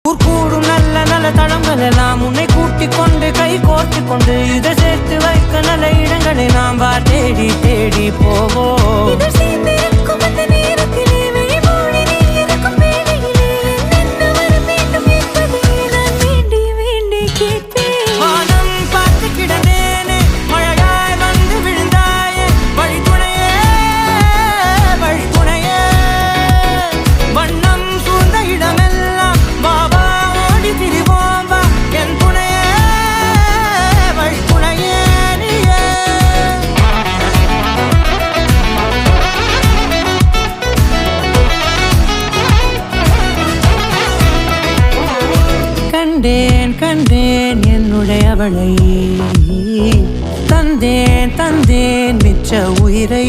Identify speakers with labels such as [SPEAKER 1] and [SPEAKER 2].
[SPEAKER 1] கூடும் நல்ல நல்ல தளங்கள் எல்லாம் உன்னை கூட்டிக் கொண்டு கை கோர்த்து கொண்டு இதை சேர்த்து வைக்க நல்ல இடங்களை நாம் தேடி தேடி போவோம். கண்டேன் கண்டேன் என்னுடையவளை, தந்தேன் தந்தேன் மிச்ச உயிரை.